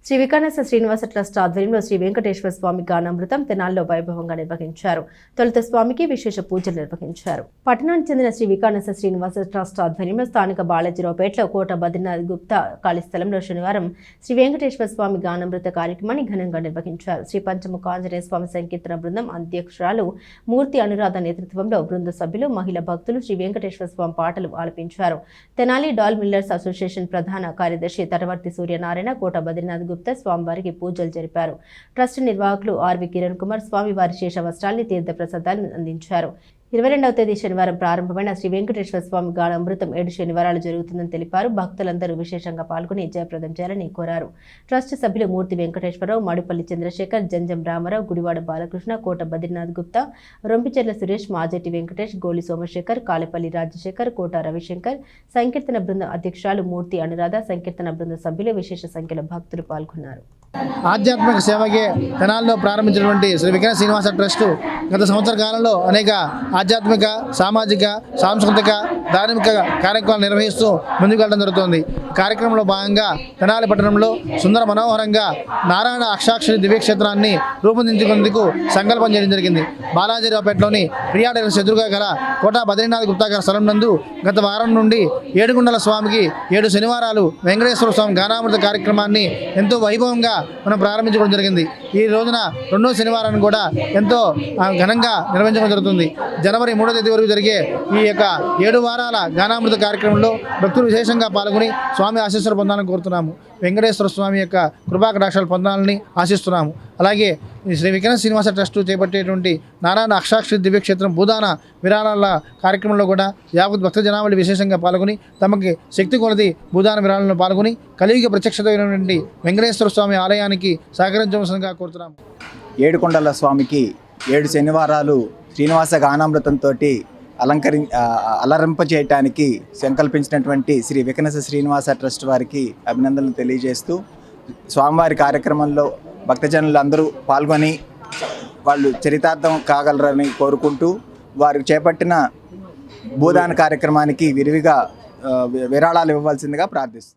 Shri వికానేశ్వర Srinivasa trust ఆధ్వర్యంలో శ్రీ వెంకటేశ్వర స్వామి గానామృతం తెనాలిలో వైభవంగా నిర్వహించారు. తొలుత స్వామికి విశేష పూజలు నిర్వహించారు. పట్టణానికి చెందిన శ్రీ వికానేశ్వర శ్రీనివాస ట్రస్ట్ ఆధ్వర్యంలో స్థానిక బాలాజీరావుపేటలో కోట బద్రీనాథ్ గుప్తా ఖాళీ స్థలంలో శనివారం శ్రీ వెంకటేశ్వర స్వామి గానామృత కార్యక్రమాన్ని ఘనంగా నిర్వహించారు. శ్రీ పంచముఖ ఆంజనేయ స్వామి సంకీర్తన బృందం అధ్యక్షురాలు మూర్తి అనురాధ నేతృత్వంలో బృంద సభ్యులు, మహిళా భక్తులు శ్రీ వెంకటేశ్వర స్వామి పాటలు ఆలపించారు. తెనాలి డాల్ మిల్లర్స్ అసోసియేషన్ ప్రధాన కార్యదర్శి తటవర్తి సూర్యనారాయణ కోట బద్రీనాథ్ గుప్తా స్వామివారికి పూజలు జరిపారు. ట్రస్ట్ నిర్వాహకులు ఆర్వి కిరణ్ కుమార్ స్వామివారి శేష వస్త్రాల్ని తీర్థ ప్రసాదాలను అందించారు. 22వ తేదీ శనివారం ప్రారంభమైన శ్రీ వెంకటేశ్వర స్వామి గానామృతం 7 శనివారాలు జరుగుతుందని తెలిపారు. భక్తులందరూ విశేషంగా పాల్గొని జయప్రదం చేయాలని కోరారు. ట్రస్ట్ సభ్యులు మూర్తి వెంకటేశ్వరరావు, మాడుపల్లి చంద్రశేఖర్, జంజం రామారావు, గుడివాడ బాలకృష్ణ, కోట బద్రీనాథ్ గుప్తా, రొంపిచెర్ల సురేష్, మాజెట్టి వెంకటేష్, గోలి సోమశేఖర్, కాలేపల్లి రాజశేఖర్, కోట రవిశంకర్, సంకీర్తన బృందం అధ్యక్షురాలు మూర్తి అనురాధ, సంకీర్తన బృంద సభ్యులు, విశేష సంఖ్యలో భక్తులు పాల్గొన్నారు. ఆధ్యాత్మిక సేవకి తెనాల్లో ప్రారంభించినటువంటి శ్రీ వికానేశ్వర శ్రీనివాస ట్రస్ట్ గత సంవత్సర కాలంలో అనేక ఆధ్యాత్మిక, సామాజిక, సాంస్కృతిక, ధార్మిక కార్యక్రమాలు నిర్వహిస్తూ ముందుకు వెళ్ళడం జరుగుతుంది. కార్యక్రమంలో భాగంగా తెనాలి పట్టణంలో సుందర మనోహరంగా నారాయణ అక్షాక్షరి దివ్యక్షేత్రాన్ని రూపొందించుకునేందుకు సంకల్పం చేయడం జరిగింది. బాలాజీరావుపేటలోని ప్రియాడైల్స్ ఎదురుగా గల కోట బద్రీనాథ్ గుప్తా గారి స్థలం నందు గత వారం నుండి ఏడుగుండల స్వామికి 7 శనివారాలు వెంకటేశ్వర స్వామి గానామృత కార్యక్రమాన్ని ఎంతో వైభవంగా మనం ప్రారంభించుకోవడం జరిగింది. ఈ రోజున 2వ శనివారాన్ని కూడా ఎంతో ఘనంగా నిర్వహించడం జరుగుతుంది. జనవరి 3వ తేదీ వరకు జరిగే ఈ యొక్క 7 వారాల గానామృత కార్యక్రమంలో భక్తులు విశేషంగా పాల్గొని స్వామి ఆశీస్సులు పొందాలని కోరుతున్నాము. వెంకటేశ్వర స్వామి యొక్క కృపాకటాక్షాలు పొందాలని ఆశిస్తున్నాము. అలాగే శ్రీ వికానేశ్వర శ్రీనివాస ట్రస్ట్ చేపట్టేటువంటి నారాయణ అక్షాక్షరి దివ్యక్షేత్రం భూదాన విరాళాల కార్యక్రమంలో కూడా యావత్ భక్త జనావళి విశేషంగా పాల్గొని తమకి శక్తి కొలది భూదాన విరాళంలో పాల్గొని కలియుగ ప్రత్యక్షమైనటువంటి వెంకటేశ్వర స్వామి ఆలయానికి సహకరించవలసిందిగా కోరుతున్నాము. ఏడుకొండల స్వామికి 7 శనివారాలు శ్రీనివాస గానామృతంతో అలరింప చేయటానికి సంకల్పించినటువంటి శ్రీ వికానేశ్వర శ్రీనివాస ట్రస్ట్ వారికి అభినందనలు తెలియజేస్తూ స్వామివారి కార్యక్రమంలో భక్తజనులు అందరూ పాల్గొని వాళ్ళు చరితార్థం కాగలరని కోరుకుంటూ వారు చేపట్టిన భూదాన కార్యక్రమానికి విరివిగా విరాళాలు ఇవ్వవలసిందిగా ప్రార్థిస్తుంది.